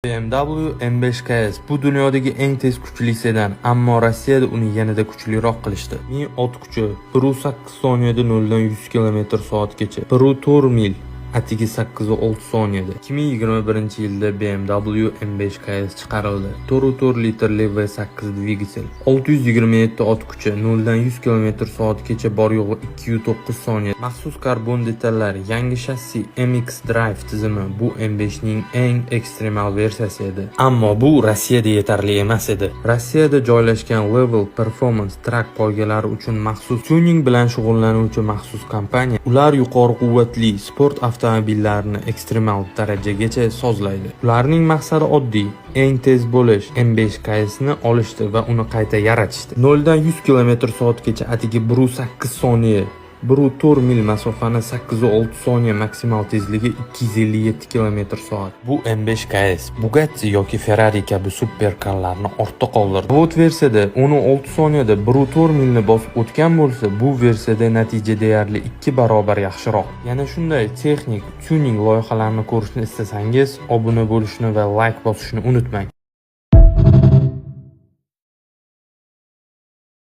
BMW M5 KS bu dunyodagi eng tez kuchli sedan, ammo Rossiyada uni yanada kuchliroq qilishdi. Uning ot kuchi 1.8 soniyada 0 dan 100 km/soatgacha, 1.4 mil atigi 8.6 soniyada. 2021-yilda BMW M5 KS chiqarildi. 4.4 litrli V8 dvigatel, 627 ot kuchi, 0 dan 100 km/soatgacha, bor yo'g'i 2.9 soniya. Maxsus karbon detallar, yangi shassi, MX Drive tizimi bu M5 ning eng ekstremal versiyasi edi. Ammo bu Rossiyada yetarli emas edi. Rossiyada joylashgan Level Performance Track poygalari uchun maxsus tuning bilan shug'ullanuvchi maxsus kompaniya, ular yuqori quvvatli sport avtomobillarini ekstremal darajagacha sozlaydi. Ularning maqsadi oddiy: eng tez bo'lish M5 KS ni olishdi va uni qayta yaratishdi. 0 dan 100 km/soatgacha atigi 1.8 soniya, 1.4 mil masofani 8.6 soniya, maksimal tezligi 257 km/soat. Bu M5 KS Bugatti yoki Ferrari kabi superkarlarni ortda qoldirdi. Bu versiyada 16 soniyada 1.4 milni bosib o'tgan bo'lsa, bu versiyada natija deyarli 2 barobar yaxshiroq. Yana shunday texnik tuning loyihalarini ko'rishni istasangiz, obuna bo'lishni va like bosishni unutmang.